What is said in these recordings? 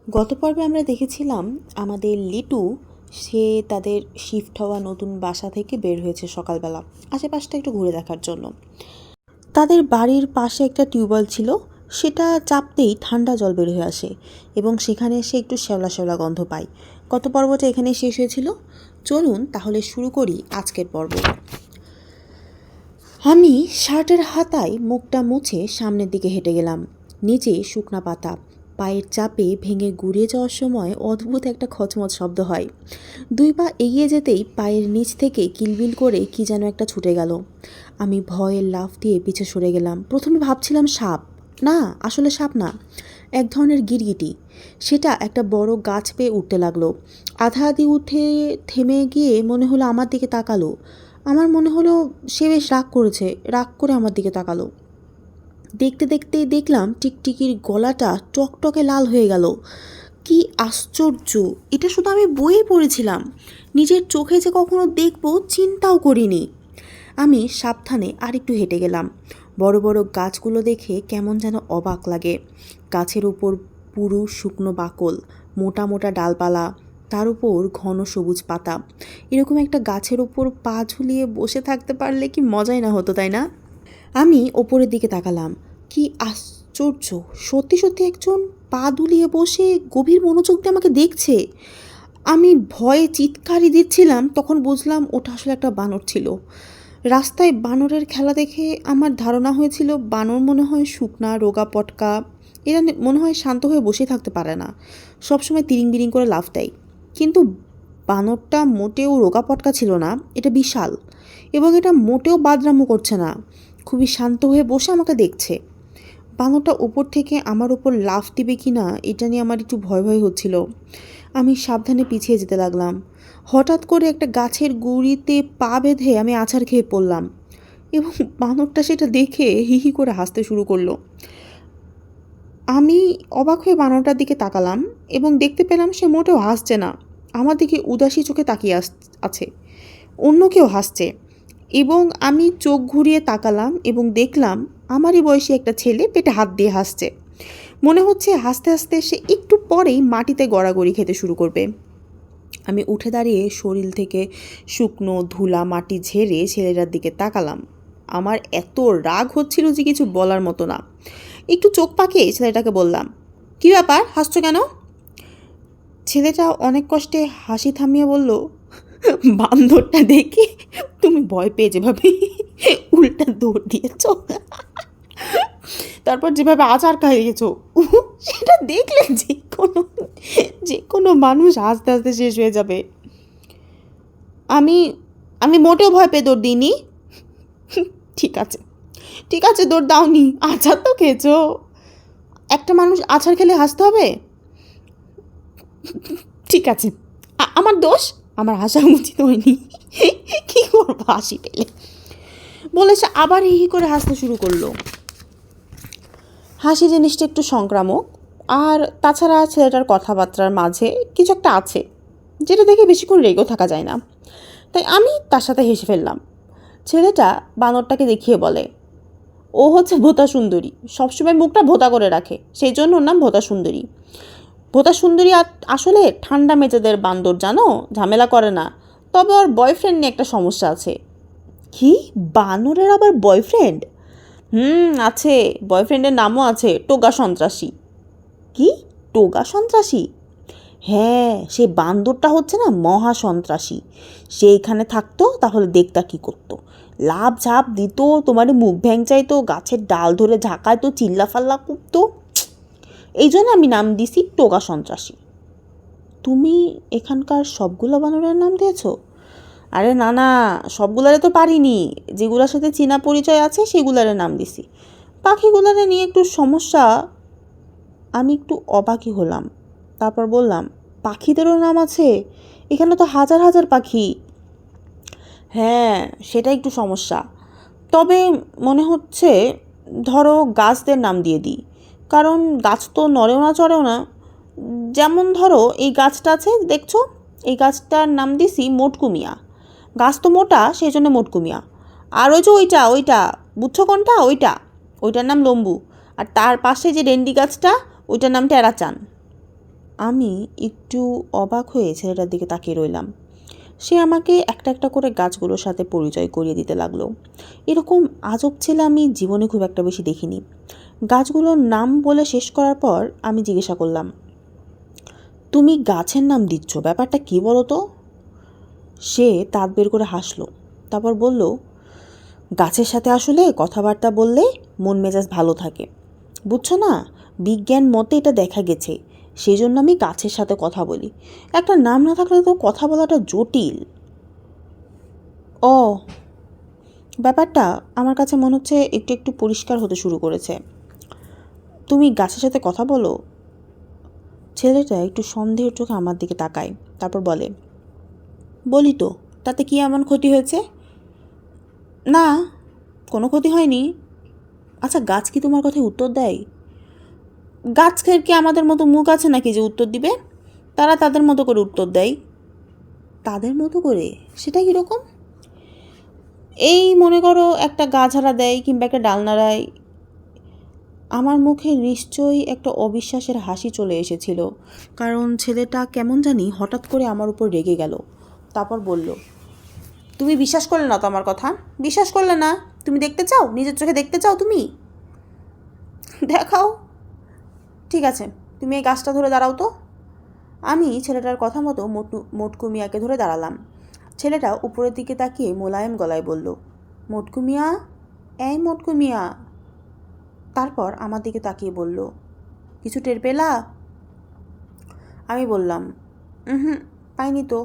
গত পর্বে আমরা দেখেছিলাম আমাদের লিটু সে তাদের শিফট হওয়া নতুন বাসা থেকে বের হয়েছে সকালবেলা আশেপাশটা একটু ঘুরে দেখার জন্য। তাদের বাড়ির পাশে একটা টিউবওয়েল ছিল, সেটা চাপতেই ঠান্ডা জল বের হয়ে আসে এবং সেখানে সে একটু শ্যাওলা শ্যাওলা গন্ধ পায়। গত পর্বটা এখানে শেষ হয়েছিল। চলুন তাহলে শুরু করি আজকের পর্ব। আমি শার্টের হাতায় মুখটা মুছে সামনের দিকে হেঁটে গেলাম। নিচে শুকনা পাতা, পায়ের চাপে ভেঙে গুড়িয়ে যাওয়ার সময় অদ্ভুত একটা খচমচ শব্দ হয়। 2 পা এগিয়ে যেতেই পায়ের নিচ থেকে কিলবিল করে কি যেন একটা ছুটে গেল। আমি ভয়ে লাফ দিয়ে পিছে সরে গেলাম। প্রথমে ভাবছিলাম সাপ, না আসলে সাপ না, এক ধরনের গিরগিটি। সেটা একটা বড় গাছ পেয়ে উঠতে লাগলো। আধা আধি উঠে থেমে গিয়ে মনে হলো আমার দিকে তাকালো। আমার মনে হলো সে বেশ রাগ করেছে, রাগ করে আমার দিকে তাকালো। দেখতে দেখতে দেখলাম টিকটিকির গলাটা টকটকে লাল হয়ে গেল। কি আশ্চর্য! এটা শুধু আমি বইয়ে পড়েছিলাম, নিজের চোখে যে কখনো দেখব চিন্তাও করিনি। আমি সাবধানে আরেকটু হেঁটে গেলাম। বড় বড় গাছগুলো দেখে কেমন যেন অবাক লাগে। গাছের উপর পুরু শুকনো বাকল, মোটা মোটা ডালপালা, তার উপর ঘন সবুজ পাতা। এরকম একটা গাছের উপর পা ঝুলিয়ে বসে থাকতে পারলে কি মজাই না হতো, তাই না? আমি ওপরের দিকে তাকালাম। কি আশ্চর্য! সত্যি সত্যি একজন পা দুলিয়ে বসে গভীর মনোযোগ দিয়ে আমাকে দেখছে। আমি ভয়ে চিৎকারই দিচ্ছিলাম, তখন বুঝলাম ওটা আসলে একটা বানর ছিল। রাস্তায় বানরের খেলা দেখে আমার ধারণা হয়েছিল বানর মনে হয় শুকনা রোগা পটকা। এরা মনে হয় শান্ত হয়ে বসে থাকতে পারে না, সবসময় তিরিং বিরিং করে লাফ দেয়। কিন্তু বানরটা মোটেও রোগা পটকা ছিল না, এটা বিশাল। এবং এটা মোটেও বাদরামো করছে না, খুবই শান্ত হয়ে বসে আমাকে দেখছে। বানরটা উপর থেকে আমার উপর লাফ দিবে কি না এটা নিয়ে আমার একটু ভয় ভয় হচ্ছিল। আমি সাবধানে পিছিয়ে যেতে লাগলাম। হঠাৎ করে একটা গাছের গুঁড়িতে পা বেঁধে আমি আছাড় খেয়ে পড়লাম এবং বানরটা সেটা দেখে হি হি করে হাসতে শুরু করলো। আমি অবাক হয়ে বানরটার দিকে তাকালাম এবং দেখতে পেলাম সে মোটেও হাসছে না, আমার দিকে উদাসী চোখে তাকিয়ে আছে। অন্য কেউ হাসছে এবং আমি চোখ ঘুরিয়ে তাকালাম এবং দেখলাম আমারই বয়সী একটা ছেলে পেটে হাত দিয়ে হাসছে। মনে হচ্ছে হাসতে হাসতে সে একটু পরেই মাটিতে গড়াগড়ি খেতে শুরু করবে। আমি উঠে দাঁড়িয়ে শরীর থেকে শুকনো ধুলা মাটি ঝেড়ে ছেলেটার দিকে তাকালাম। আমার এত রাগ হচ্ছিল যে কিছু বলার মতো না। একটু চোখ পাকিয়ে ছেলেটাকে বললাম, কী ব্যাপার, হাসছো কেন? ছেলেটা অনেক কষ্টে হাসি থামিয়ে বলল, বান্দরটা দেখে তুমি ভয় পেয়ে যেভাবে উল্টা দৌড় দিয়েছ, তারপর যেভাবে আচার খাইয়েছো, সেটা দেখলে যে কোনো মানুষ হাসতে হাসতে শেষ হয়ে যাবে। আমি আমি মোটেও ভয় পেয়ে দৌড় দিইনি। ঠিক আছে, ঠিক আছে, দৌড় দাওনি, আচার তো খেয়েছো। একটা মানুষ আচার খেলে হাসতে হবে? ঠিক আছে, আমার দোষ, আমার হাসা উচিত হয়নি। কী করবো হাসি পেলে, বলে সে আবার হি হি করে হাসতে শুরু করলো। হাসি জিনিসটা একটু সংক্রামক, আর তাছাড়া ছেলেটার কথাবার্তার মাঝে কিছু একটা আছে যেটা দেখে বেশিক্ষণ রেগেও থাকা যায় না। তাই আমি তার সাথে হেসে ফেললাম। ছেলেটা বানরটাকে দেখিয়ে বলে, ও হচ্ছে ভোতা সুন্দরী, সবসময় মুখটা ভোতা করে রাখে, সেই জন্য ওর নাম ভোতা সুন্দরী। ভোতা সুন্দরী আসলে ঠান্ডা মেজাজের বান্দর, জানো, ঝামেলা করে না। তবে ওর বয়ফ্রেন্ড নিয়ে একটা সমস্যা আছে। কি, বানরের আবার বয়ফ্রেন্ড? আছে, বয়ফ্রেন্ডের নামও আছে টোগা সন্ত্রাসী। কি, টোগা সন্ত্রাসী? হ্যাঁ, সে বান্দরটা হচ্ছে না মহা সন্ত্রাসী। সে এখানে থাকতো তাহলে দেখতা কী করতো, লাভ ঝাপ দিত, তোমার মুখ ভ্যাং চাইতো, গাছের ডাল ধরে ঝাঁকাইতো, চিল্লাফাল্লা করতো। এই জন্য আমি নাম দিছি টোগা সন্ত্রাসী। তুমি এখানকার সবগুলো বানরের নাম দিয়েছো? আরে না না, সবগুলারে তো পারিনি, যেগুলোর সাথে চীনা পরিচয় আছে সেগুলারে নাম দিছি। পাখিগুলারে নিয়ে একটু সমস্যা। আমি একটু অবাকই হলাম, তারপর বললাম, পাখিদেরও নাম আছে? এখানে তো হাজার হাজার পাখি। হ্যাঁ, সেটা একটু সমস্যা। তবে মনে হচ্ছে ধরো গাছদের নাম দিয়ে দিই, কারণ গাছ তো নড়েও না চড়েও না। যেমন ধরো এই গাছটা আছে দেখছো, এই গাছটার নাম দিছি মোটকুমিয়া। গাছ তো মোটা, সেই জন্য মোটকুমিয়া। আর ওই যে ওইটা ওইটা বুঝছো কোনটা, ওইটা, ওইটার নাম লম্বু। আর তার পাশে যে ডেন্ডি গাছটা, ওইটার নাম টেরাচান। আমি একটু অবাক হয়ে ছেলেটার দিকে তাকিয়ে রইলাম। সে আমাকে একটা একটা করে গাছগুলোর সাথে পরিচয় করিয়ে দিতে লাগলো। এরকম আজব ছেলে আমি জীবনে খুব একটা বেশি দেখিনি। গাছগুলোর নাম বলে শেষ করার পর আমি জিজ্ঞাসা করলাম, তুমি গাছের নাম দিচ্ছ, ব্যাপারটা কী বলো তো? সে দাঁত বের করে হাসলো, তারপর বলল, গাছের সাথে আসলে কথাবার্তা বললে মন মেজাজ ভালো থাকে, বুঝছো না? বিজ্ঞান মতে এটা দেখা গেছে, সেই জন্য আমি গাছের সাথে কথা বলি। একটা নাম না থাকলে তো কথা বলাটা জটিল। ও, ব্যাপারটা আমার কাছে মনে হচ্ছে একটু একটু পরিষ্কার হতে শুরু করেছে। তুমি গাছের সাথে কথা বলো? ছেলেটা একটু সন্দেহের চোখে আমার দিকে তাকায়, তারপর বলে, বলি তো, তাতে কি এমন ক্ষতি হয়েছে? না, কোনো ক্ষতি হয়নি। আচ্ছা, গাছ কি তোমার কথায় উত্তর দেয়? গাছের কি আমাদের মতো মুখ আছে নাকি যে উত্তর দিবে? তারা তাদের মতো করে উত্তর দেয়। তাদের মতো করে? সেটা কীরকম? এই মনে করো একটা গা ঝাড়া দেয় কিংবা একটা ডাল নাড়ায়। আমার মুখে নিশ্চয়ই একটা অবিশ্বাসের হাসি চলে এসেছিল, কারণ ছেলেটা কেমন জানি হঠাৎ করে আমার উপর রেগে গেল। তারপর বলল, তুমি বিশ্বাস করলে না তো আমার কথা? বিশ্বাস করলে না? তুমি দেখতে চাও, নিজের চোখে দেখতে চাও? তুমি দেখাও। ঠিক আছে, তুমি এই গাছটা ধরে দাঁড়াও তো। আমি ছেলেটার কথা মতো মোটকু মিয়াকে ধরে দাঁড়ালাম। ছেলেটা উপরের দিকে তাকিয়ে মোলায়েম গলায় বলল, মোটকু মিয়া, এই মোটকু মিয়া। তারপর আমার দিকে তাকিয়ে বলল, কিছু টের পেলা? আমি বললাম, হুম, পাইনি তো।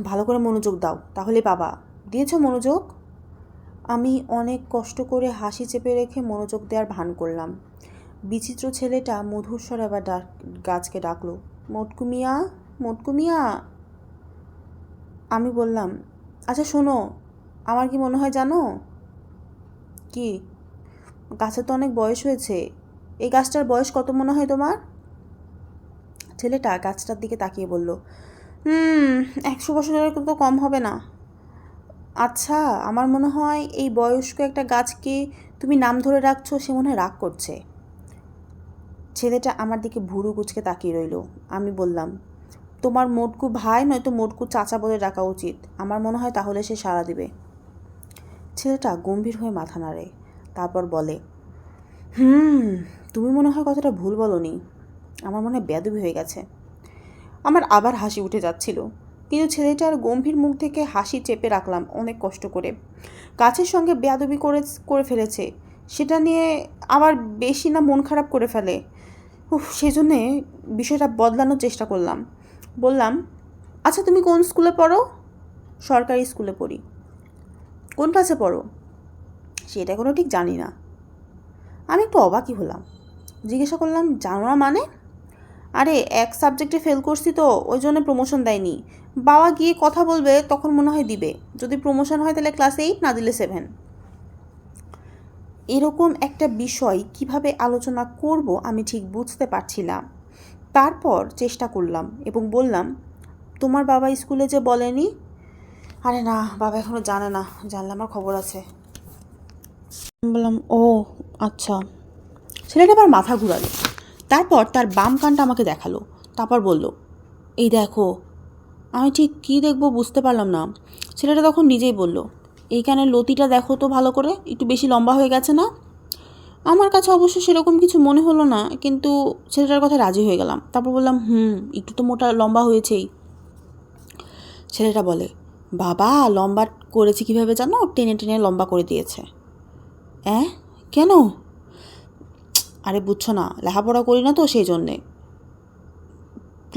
ভালো করে মনোযোগ দাও, তাহলে পাবা। দিয়েছ মনোযোগ? আমি অনেক কষ্ট করে হাসি চেপে রেখে মনোযোগ দেওয়ার ভান করলাম। বিচিত্র ছেলেটা মধুর স্বরে আবার গাছকে ডাকলো, মোটকু মিয়া, মোটকু মিয়া। আমি বললাম, আচ্ছা শোনো, আমার কি মনে হয় জানো? কি? গাছের তো অনেক বয়স হয়েছে। এই গাছটার বয়স কত মনে হয় তোমার? ছেলেটা গাছটার দিকে তাকিয়ে বলল, 100 বছরের তো কম হবে না। আচ্ছা, আমার মনে হয় এই বয়স্ক একটা গাছকে তুমি নাম ধরে রাখছো, সে মনে হয় রাগ করছে। ছেলেটা আমার দিকে ভুরু কুচকে তাকিয়ে রইল। আমি বললাম, তোমার মোটকু ভাই নয়তো মোটকু চাচা বলে ডাকা উচিত, আমার মনে হয় তাহলে সে সাড়া দিবে। ছেলেটা গম্ভীর হয়ে মাথা নাড়ে, তারপর বলে, তুমি মনে হয় কথাটা ভুল বলনি। আমার মনে হয় বেয়াদবি হয়ে গেছে। আমার আবার হাসি উঠে যাচ্ছিল, কিন্তু ছেলেটার গম্ভীর মুখ থেকে হাসি চেপে রাখলাম অনেক কষ্ট করে। গাছের সঙ্গে বেয়াদবি করে ফেলেছে, সেটা নিয়ে আবার বেশি না মন খারাপ করে ফেলে। সেই জন্যে বিষয়টা বদলানোর চেষ্টা করলাম। বললাম, আচ্ছা তুমি কোন স্কুলে পড়ো? সরকারি স্কুলে পড়ি। কোন ক্লাসে পড়ো? সেটা কোনো ঠিক জানি না। আমি একটু অবাকই হলাম, জিজ্ঞাসা করলাম, জানো না মানে? আরে এক সাবজেক্টে ফেল করছি তো, ওই জন্য প্রমোশন দেয়নি। বাবা গিয়ে কথা বলবে, তখন মনে হয় দিবে। যদি প্রমোশন হয় তাহলে ক্লাস 8, না দিলে 7। এরকম একটা বিষয় কিভাবে আলোচনা করব আমি ঠিক বুঝতে পারছিলাম। তারপর চেষ্টা করলাম এবং বললাম, তোমার বাবা স্কুলে যে বলেনি? আরে না, বাবা এখনও জানে না, জানলে আমার খবর আছে। বললাম, ও আচ্ছা। ছেলেটা আবার মাথা ঘুরালো, তারপর তার বাম কানটা আমাকে দেখালো, তারপর বলল, এই দেখো। আমি ঠিক কী দেখবো বুঝতে পারলাম না। ছেলেটা তখন নিজেই বলল, এই কানের লতিটা দেখো তো ভালো করে, একটু বেশি লম্বা হয়ে গেছে না? আমার কাছে অবশ্য সেরকম কিছু মনে হলো না, কিন্তু ছেলেটার কথা রাজি হয়ে গেলাম। তারপর বললাম, একটু তো মোটা লম্বা হয়েছেই। ছেলেটা বলে, বাবা লম্বা করেছে কীভাবে জানো? টেনে টেনে লম্বা করে দিয়েছে। কেন? আরে বুঝছো না, লেখাপড়া করি না তো সেই জন্যে।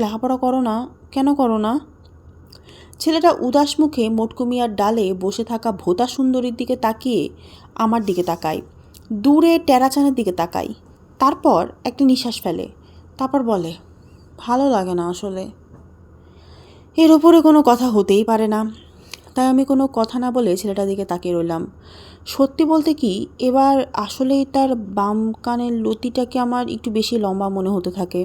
লেখাপড়া করো না? কেন করো না? ছেলেটা উদাস মুখে মোটকু মিয়ার ডালে বসে থাকা ভোতা সুন্দরীর দিকে তাকিয়ে আমার দিকে তাকায়, দূরে টেরাচানের দিকে তাকাই, তারপর একটা নিঃশ্বাস ফেলে, তারপর বলে, ভালো লাগে না আসলে। এর ওপরে কোনো কথা হতেই পারে না। তাই আমি কোনো কথা না বলে ছেলেটার দিকে তাকিয়ে রইলাম। সত্যি বলতে কি, এবার আসলেই তার বাম কানের লতিটাকে আমার একটু বেশি লম্বা মনে হতে থাকে।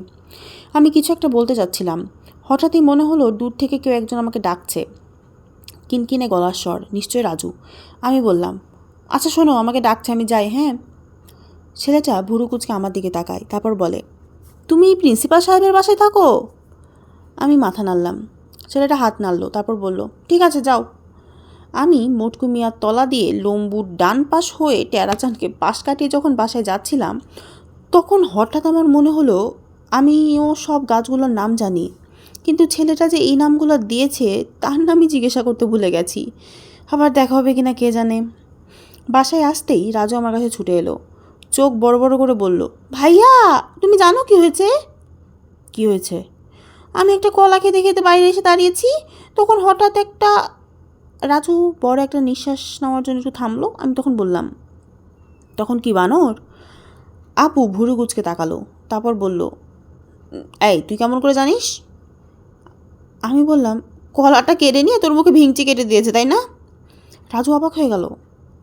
আমি কিছু একটা বলতে চাচ্ছিলাম, হঠাৎই মনে হলো দূর থেকে কেউ একজন আমাকে ডাকছে, কিনকিনে গলার স্বর, নিশ্চয়ই রাজু। আমি বললাম, আচ্ছা শোনো, আমাকে ডাকছে, আমি যাই। হ্যাঁ। ছেলেটা ভুরু কুচকে আমার দিকে তাকায়, তারপর বলে, তুমি প্রিন্সিপাল সাহেবের বাসায় থাকো? আমি মাথা নাড়লাম। ছেলেটা হাত নাড়ল, তারপর বলল, ঠিক আছে যাও। আমি মোটকু মিয়ার তলা দিয়ে লম্বুর ডান পাশ হয়ে টেরাচাঁদকে পাশ কাটিয়ে যখন বাসায় যাচ্ছিলাম, তখন হঠাৎ আমার মনে হলো আমিও সব গাছগুলোর নাম জানি, কিন্তু ছেলেটা যে এই নামগুলো দিয়েছে তার নামই জিজ্ঞাসা করতে ভুলে গেছি। আবার দেখা হবে কিনা কে জানে। বাসায় আসতেই রাজু আমার কাছে ছুটে এলো, চোখ বড় বড় করে বলল, ভাইয়া তুমি জানো কি হয়েছে? কি হয়েছে? আমি একটা কলা খেতে খেতে বাইরে এসে দাঁড়িয়েছি, তখন হঠাৎ একটা... রাজু বড় একটা নিঃশ্বাস নেওয়ার জন্য একটু থামলো। আমি তখন বললাম, তখন কি বানর? আপু ভুরু গুচকে তাকালো, তারপর বলল, এই তুই কেমন করে জানিস? আমি বললাম, কলাটা কেটে নিয়ে তোর মুখে ভিংচি কেটে দিয়েছে তাই না? রাজু অবাক হয়ে গেল,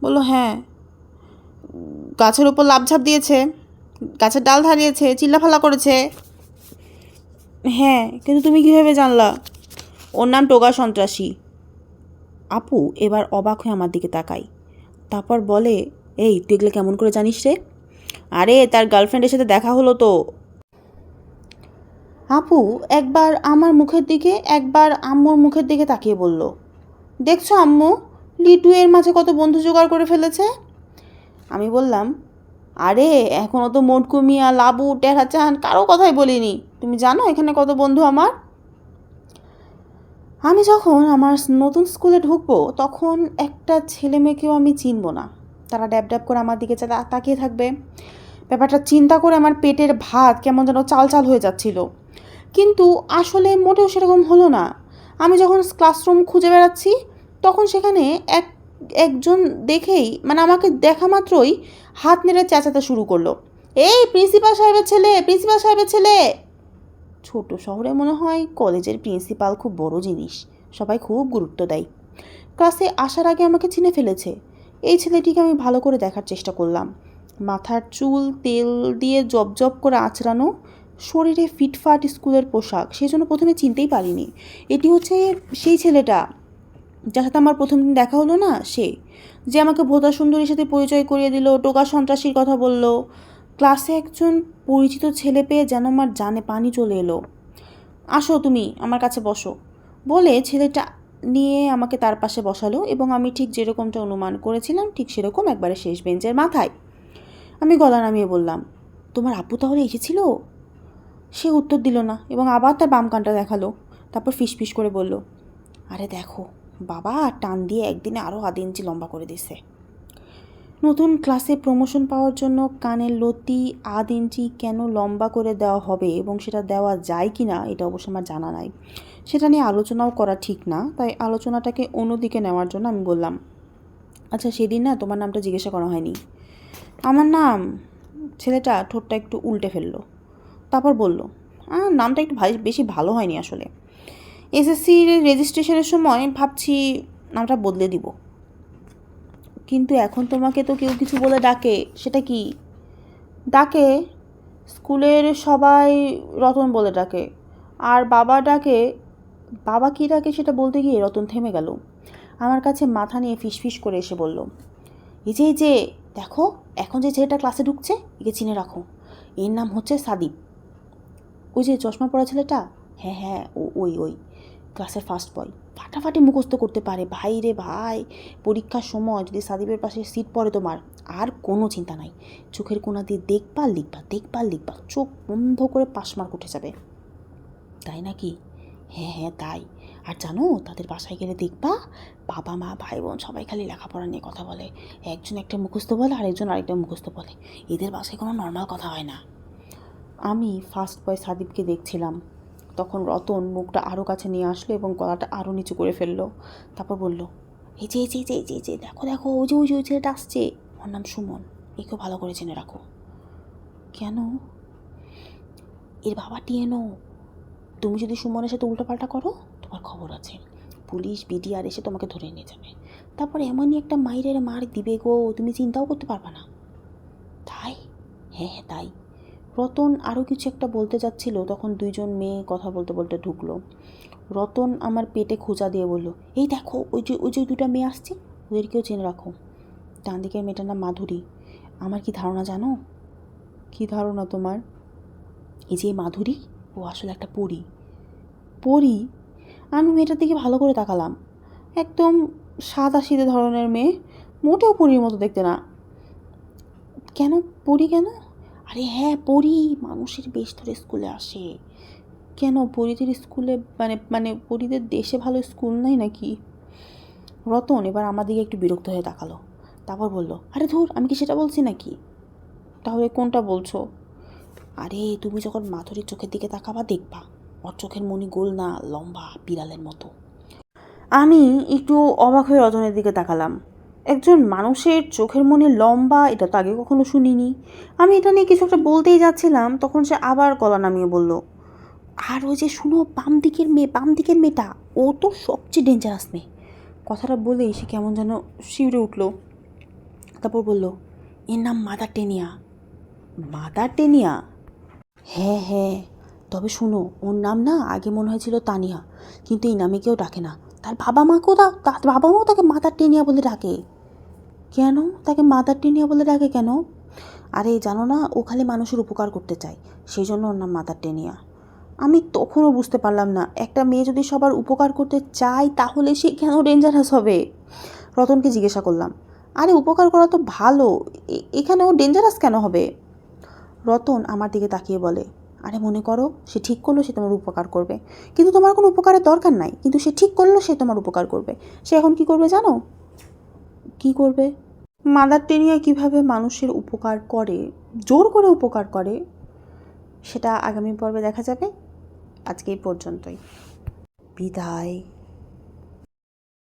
বলল, হ্যাঁ। গাছের ওপর লাফঝাপ দিয়েছে, গাছের ডাল ধারিয়েছে, চিল্লাফাল্লা করেছে। হ্যাঁ, কিন্তু তুমি কীভাবে জানলা? ওর নাম টোগা সন্ত্রাসী। আপু এবার অবাক হয়ে আমার দিকে তাকাই, তারপর বলে, এই তুই এগুলো কেমন করে জানিস রে? আরে তার গার্লফ্রেন্ডের সাথে দেখা হলো তো। আপু একবার আমার মুখের দিকে একবার আম্মুর মুখের দিকে তাকিয়ে বলল, দেখছো আম্মু, লিটু এর মাঝে কত বন্ধু জোগাড় করে ফেলেছে। আমি বললাম, আরে এখনও তো মোটকু মিয়া, লাবু, টেরাচাঁদ কারো কথাই বলিনি। তুমি জানো এখানে কত বন্ধু আমার? আমি যখন আমার নতুন স্কুলে ঢুকবো তখন একটা ছেলে মেয়েকেও আমি চিনব না, তারা ড্যাব ড্যাব করে আমার দিকে তাকিয়ে থাকবে। ব্যাপারটা চিন্তা করে আমার পেটের ভাত কেমন যেন চাল চাল হয়ে যাচ্ছিল, কিন্তু আসলে মোটেও সেরকম হলো না। আমি যখন ক্লাসরুম খুঁজে বেড়াচ্ছি তখন সেখানে একজন দেখেই, মানে আমাকে দেখা মাত্রই হাত নেড়ে চেঁচাতে শুরু করলো, এই প্রিন্সিপাল সাহেবের ছেলে, প্রিন্সিপাল সাহেবের ছেলে। ছোট শহরে মনে হয় কলেজের প্রিন্সিপাল খুব বড় জিনিস, সবাই খুব গুরুত্ব দেয়। ক্লাসে আসার আগে আমাকে চিনে ফেলেছে। এই ছেলেটিকে আমি ভালো করে দেখার চেষ্টা করলাম। মাথার চুল তেল দিয়ে জব করে আঁচড়ানো, শরীরে ফিটফাট স্কুলের পোশাক, সেই জন্য প্রথমে চিনতেই পারিনি এটি হচ্ছে সেই ছেলেটা যার সাথে আমার প্রথম দিন দেখা হলো না, সে যে আমাকে ভোতা সুন্দরীর সাথে পরিচয় করিয়ে দিল, টোকা সন্ত্রাসীর কথা বলল। ক্লাসে একজন পরিচিত ছেলে পেয়ে যেন আমার জানে পানি চলে এলো। আসো তুমি আমার কাছে বসো বলে ছেলেটা নিয়ে আমাকে তার পাশে বসালো, এবং আমি ঠিক যেরকমটা অনুমান করেছিলাম ঠিক সেরকম একবারে শেষ বেঞ্চের মাথায়। আমি গলা নামিয়ে বললাম, তোমার আপু তাহলে এসেছিল? সে উত্তর দিল না এবং আবার তার বাম কানটা দেখালো, তারপর ফিসফিস করে বলল, আরে দেখো বাবা, টান দিয়ে একদিনে আরও আধ ইঞ্চি লম্বা করে দিছে। নতুন ক্লাসে প্রমোশন পাওয়ার জন্য কানের লতি আধ ইঞ্চি কেন লম্বা করে দেওয়া হবে এবং সেটা দেওয়া যায় কি না এটা অবশ্য আমার জানা নাই। সেটা নিয়ে আলোচনাও করা ঠিক না, তাই আলোচনাটাকে অন্যদিকে নেওয়ার জন্য আমি বললাম, আচ্ছা সেদিন না তোমার নামটা জিজ্ঞাসা করা হয়নি। আমার নাম? ছেলেটা ঠোঁটটা একটু উল্টে ফেললো, তারপর বলল, নামটা একটু বেশি ভালো হয়নি আসলে। এসএসসির রেজিস্ট্রেশনের সময় ভাবছি নামটা বদলে দিব, কিন্তু এখন তোমাকে তো কেউ কিছু বলে ডাকে, সেটা কি? ডাকে, স্কুলের সবাই রতন বলে ডাকে, আর বাবা ডাকে। বাবা কী ডাকে সেটা বলতে গিয়ে রতন থেমে গেল, আমার কাছে মাথা নিয়ে ফিসফিস করে এসে বলল, এই যে দেখো, এখন যে ছেলেটা ক্লাসে ঢুকছে একে চিনে রাখো, এর নাম হচ্ছে সাদিপ। ওই যে চশমা পরা ছেলেটা? হ্যাঁ হ্যাঁ, ওই ক্লাসের ফার্স্ট বয়, ফাটাফাটি মুখস্থ করতে পারে। ভাই রে ভাই, পরীক্ষার সময় যদি সাদিপের পাশে সিট পড়ে তোমার, আর কোনো চিন্তা নাই, চোখের কোণা দিয়ে দেখবার লিখবা, চোখ বন্ধ করে পাশ মার্ক উঠে যাবে। তাই নাকি? হ্যাঁ তাই। আর জানো তাদের বাসায় গেলে দেখবা বাবা মা ভাই বোন সবাই খালি লেখাপড়া নিয়ে কথা বলে, একজন একটা মুখস্থ বলে আর একজন আরেকটা মুখস্থ বলে, এদের বাসায় কোনো নর্মাল কথা হয় না। আমি ফার্স্ট বয় সাদিপকে দেখছিলাম, তখন রতন মুখটা আরও কাছে নিয়ে আসলো এবং গলাটা আরও নিচু করে ফেললো, তারপর বলল, এই যে দেখো ওই ছেলেটা আসছে, ওর নাম সুমন, একেও ভালো করে জেনে রাখো। কেন? এর বাবা টিএনও, তুমি যদি সুমনের সাথে উল্টোপাল্টা করো তোমার খবর আছে, পুলিশ বিডিআর এসে তোমাকে ধরে নিয়ে যাবে, তারপর এমনই একটা মাইরের মার দিবে গো, তুমি চিন্তাও করতে পারবা না। তাই? হ্যাঁ তাই। রতন আরও কিছু একটা বলতে যাচ্ছিল, তখন দুইজন মেয়ে কথা বলতে বলতে ঢুকলো। রতন আমার পেটে খোঁচা দিয়ে বলল, এই দেখো ওই যে দুটা মেয়ে আসছে, ওদেরকেও চেনে রাখো। ডান দিকের মেয়েটার নাম মাধুরী। আমার কি ধারণা জানো? কি ধারণা তোমার? এই যে মাধুরী, ও আসলে একটা পরী। পরী? আমি মেয়েটার দিকে ভালো করে তাকালাম। একদম সাদাসিধে ধরনের মেয়ে, মোটেও পরীর মতো দেখতে না। কেন পরী কেন? আরে হ্যাঁ পরী, মানুষের বেশ ধরে স্কুলে আসে। কেন পরীদের স্কুলে মানে মানে পরীদের দেশে ভালো স্কুল নাই নাকি? রতন এবার আমার দিকে একটু বিরক্ত হয়ে তাকালো, তারপর বলল, আরে ধুর, আমি কি সেটা বলছি নাকি? তাহলে কোনটা বলছো? আরে তুমি যখন মাধুরীর চোখের দিকে তাকাবা দেখবা ওর চোখের মনি গোল না, লম্বা বিড়ালের মতো। আমি একটু অবাক হয়ে রতনের দিকে তাকালাম। একজন মানুষের চোখের মনি লম্বা, এটা তো আগে কখনো শুনিনি। আমি এটা নিয়ে কিছু একটা বলতেই যাচ্ছিলাম, তখন সে আবার গলা নামিয়ে বলল, আর ওই যে শুনো, বাম দিকের মেয়েটা, ও তো সবচেয়ে ডেঞ্জারাস মেয়ে। কথাটা বলেই সে কেমন যেন শিউরে উঠল। তারপর বলল, এর নাম মাদার টেনিয়া। Mother taenia? হ্যাঁ হ্যাঁ, তবে শুনো, ওর নাম না আগে মনে হয়েছিল তানিয়া, কিন্তু এই নামে কেউ ডাকে না। তার বাবা মাও তাকে মাদার টেনিয়া বলে ডাকে। কেন তাকে মাদার টেনিয়া বলে ডাকে কেন? আরে জানো না, ও খালি মানুষের উপকার করতে চায়, সেই জন্য ওর নাম মাদার টেনিয়া। আমি তখনও বুঝতে পারলাম না, একটা মেয়ে যদি সবার উপকার করতে চায় তাহলে সে কেন ডেঞ্জারাস হবে। রতনকে জিজ্ঞাসা করলাম, আরে উপকার করা তো ভালো, এখানে ও ডেঞ্জারাস কেন হবে? রতন আমার দিকে তাকিয়ে বলে, আরে মনে করো সে ঠিক করলো সে তোমার উপকার করবে, কিন্তু তোমার কোনো উপকারের দরকার নাই, কিন্তু সে ঠিক করলো সে তোমার উপকার করবে। সে এখন কি করবে জানো? কি করবে? মাদার টেরিয়া কীভাবে মানুষের উপকার করে, জোর করে উপকার করে, সেটা আগামী পর্বে দেখা যাবে। আজকে এই পর্যন্তই, বিদায়।